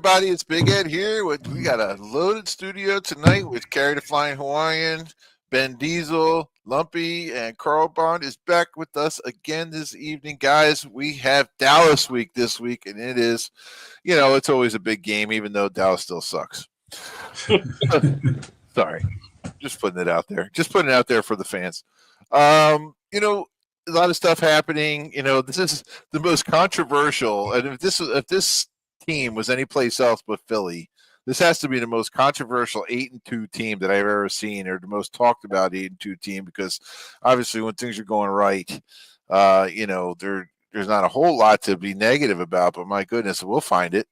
everybody? It's Big Ed here. We got a loaded studio tonight with Carrie the Flying Hawaiian, Ben Diesel, Lumpy, and Carl Bond is back with us again this evening. Guys, we have Dallas week this week, and it is, it's always a big game, even though Dallas still sucks. Sorry. Just putting it out there. Just putting it out there for the fans. A lot of stuff happening. This is the most controversial, and if this team was any place else but Philly, this has to be the most controversial 8-2 team that I've ever seen, or the most talked about 8-2 team, because obviously when things are going right, there's not a whole lot to be negative about, but my goodness, we'll find it.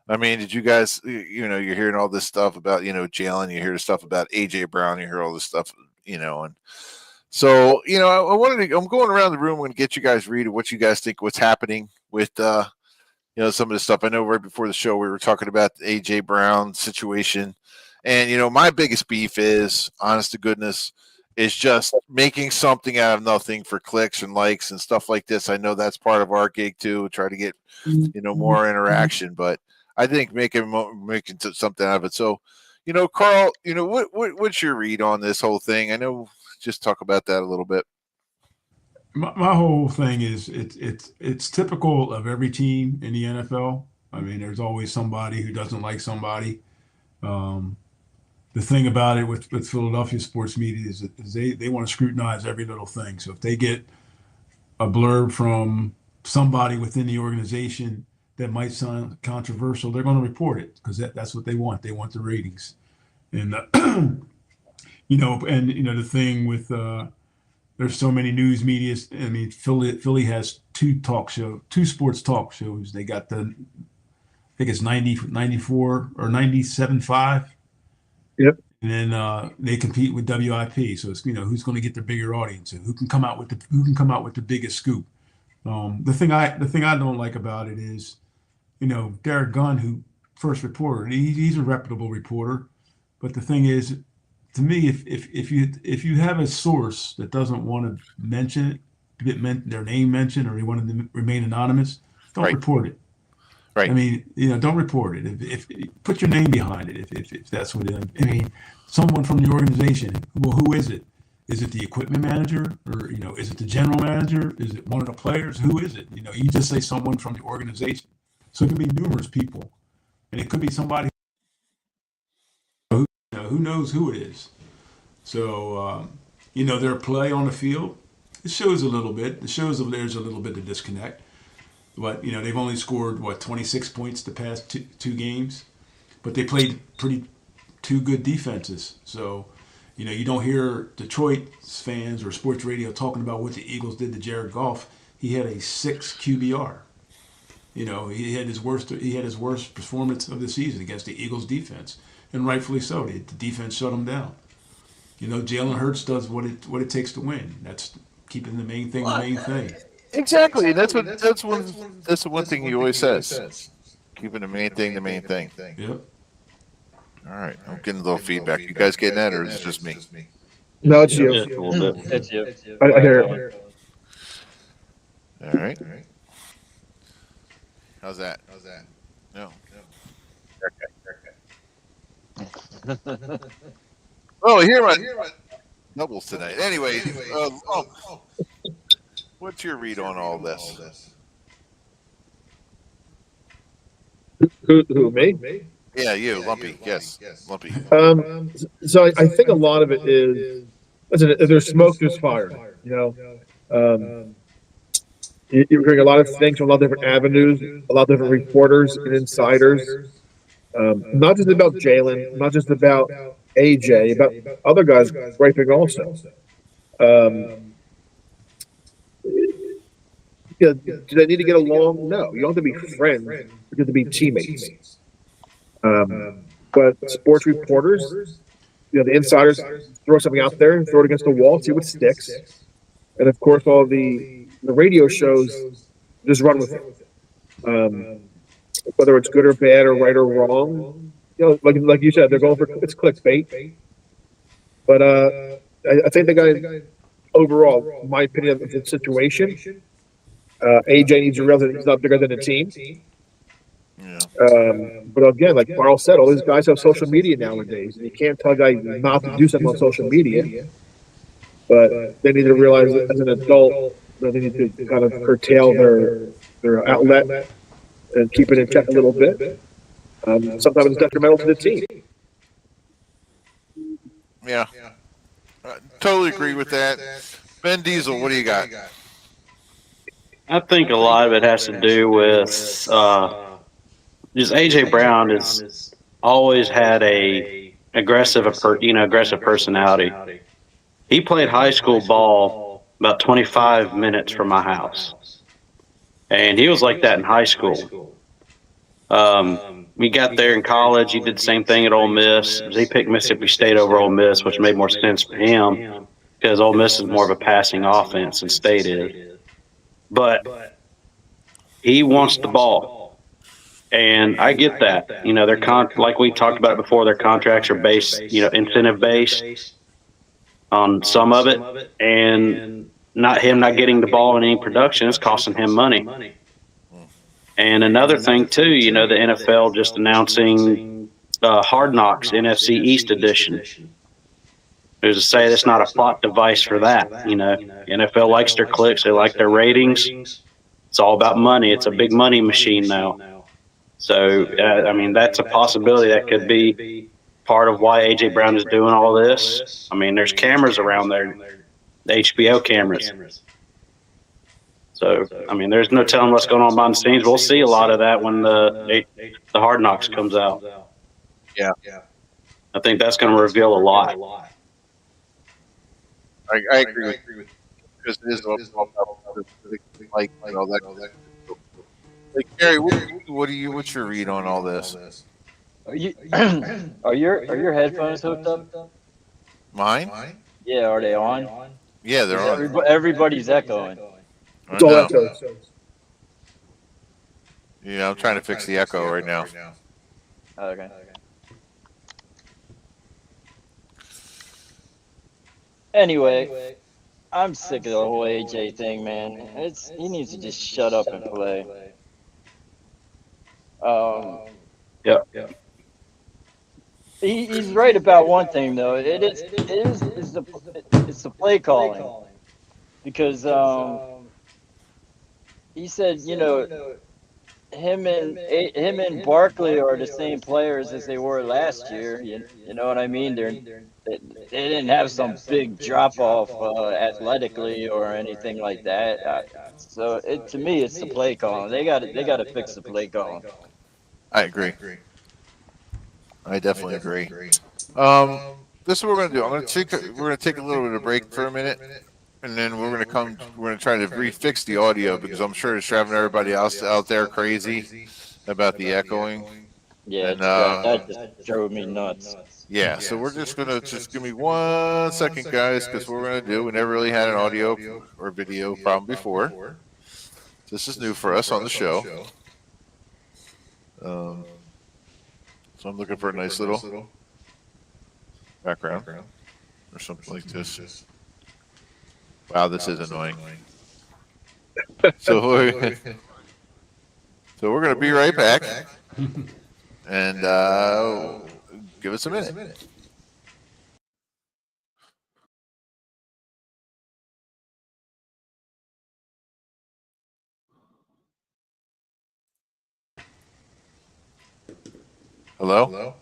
I mean, did you guys, you're hearing all this stuff about, Jalen, you hear the stuff about AJ Brown, you hear all this stuff, and so, I'm going around the room. I'm going to get you guys read what you guys think, what's happening with, some of the stuff. I know right before the show, we were talking about the AJ Brown situation, and, my biggest beef is, honest to goodness, is just making something out of nothing for clicks and likes and stuff like this. I know that's part of our gig too, try to get, more interaction, but I think making something out of it. So, Carl, what's your read on this whole thing? I know, just talk about that a little bit. My whole thing is it's typical of every team in the NFL. I mean, there's always somebody who doesn't like somebody. The thing about it with Philadelphia sports media is they want to scrutinize every little thing. So if they get a blurb from somebody within the organization that might sound controversial, they're going to report it because that's what they want. They want the ratings. And, the thing with there's so many news medias. I mean, Philly has two sports talk shows. They got I think it's 94 or 97.5. Yep. And then they compete with WIP. So it's, who's going to get the bigger audience and who can come out with the biggest scoop. The thing I don't like about it is, Derek Gunn, who first reported, he's a reputable reporter. But the thing is, to me, if you have a source that doesn't want to mention it, get their name mentioned, or they want to remain anonymous, don't report it. Right. I mean, don't report it. If put your name behind it, if that's what it is. I mean, someone from the organization. Well, who is it? Is it the equipment manager, or is it the general manager? Is it one of the players? Who is it? You just say someone from the organization. So it can be numerous people, and it could be somebody who knows who it is. So their play on the field, it shows a little bit. It shows there's a little bit of disconnect. But they've only scored 26 points the past two games, but they played two good defenses. So you don't hear Detroit fans or sports radio talking about what the Eagles did to Jared Goff. He had a 6 QBR. He had his worst performance of the season against the Eagles defense, and rightfully so. The defense shut him down. Jalen Hurts does what it takes to win. That's keeping the main thing the main thing. Exactly. That's the one thing he always says. Keeping the main thing the main thing. Yep. All right. I'm getting a little feedback. You guys getting that, or is it just me? No, it's you. It's you. I hear it. All right. How's that? No. Okay. Oh, here my doubles tonight. Anyway, what's your read on all this? Who, me? Yeah, you, Lumpy. Yes, Lumpy. So I think a lot of it is, listen, if there's smoke, there's fire. You're hearing a lot of things from a lot of different avenues, a lot of different reporters and insiders. Not just about Jalen, not just about AJ, about other guys griping also. Do they need to get along? No, you don't have to be friends. You have to be teammates. But sports reporters, the insiders throw something out there, throw it against the wall, see what sticks. And of course, all the radio shows just run with it. Whether it's good or bad or right or wrong, like you said, they're going for it's clickbait. But I think the guy overall, my opinion of the situation, AJ needs to realize that he's not bigger than the team. Yeah. But again, like Carl said, all these guys have social media nowadays, and you can't tell a guy not to do something on social media. But they need to realize that as an adult that they need to kind of curtail their outlet and keep it in check a little bit. Sometimes it's detrimental to the team. Yeah. Totally agree with that. Ben Diesel, what do you got? I think a lot of it has to do with just AJ Brown has always had a aggressive personality. He played high school ball about 25 minutes from my house, and he was like that in high school. We got there in college. He did the same thing at Ole Miss. He picked Mississippi State over Ole Miss, which made more sense for him because Ole Miss is more of a passing offense than State is. But he wants the ball, and I get that. You know, like we talked about before, their contracts are based, incentive based on some of it, and not getting the ball in any production is costing him money. And another thing too, the NFL just announcing Hard Knocks NFC East edition. There's to say that's not a plot device for that. NFL likes their clicks, they like their ratings. It's all about money. It's a big money machine now. So, that's a possibility that could be part of why A.J. Brown is doing all this. I mean, there's cameras around there, the HBO cameras. So, there's no telling what's going on behind the scenes. We'll see a lot of that when the Hard Knocks comes out. Yeah. I think that's going to reveal a lot. I agree with you because it is all about like all that. Hey, Gary, what's your read on all this? Are you are your headphones hooked up? Mine? Yeah, are they on? Yeah, they're on. Everybody's echoing. It's all echo. Yeah, I'm trying to fix the echo right now. Okay. Anyway, I'm sick of the whole AJ thing, man. He needs to just shut up and play. Yeah. He's right about one thing though. It's the play calling, because he said him and Barkley are the same players as they were last year. You know what I mean? They didn't have some big drop off athletically or anything like that. So to me, it's the play calling. They got to fix the play calling. I agree. I definitely agree. This is what we're gonna do. We're gonna take a little bit of a break for a minute, and then we're gonna try to refix the audio because I'm sure it's driving everybody else out there crazy about the echoing. Yeah, And, that just drove me nuts. Yeah, so we're just gonna give me 1 second, guys, because we're gonna do. We never really had an audio or video problem before. This is new for us on the show. So I'm looking for a nice little background or something like this. Wow, this is annoying. So we're going to be right back, and give us a minute. Hello?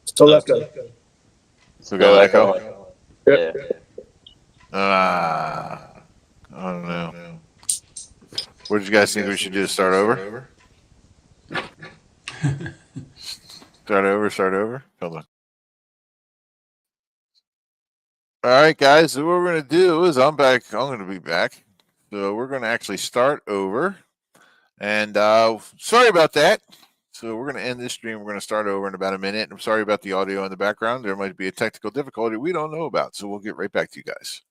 Still echo. Still got an echo? Yeah. I don't know. What did you guys think we should do? Start over? Start over? Hold on. All right, guys. So what we're going to do is I'm back. I'm going to be back. So we're going to actually start over. And sorry about that. So we're going to end this stream. We're going to start over in about a minute. I'm sorry about the audio in the background. There might be a technical difficulty we don't know about. So we'll get right back to you guys.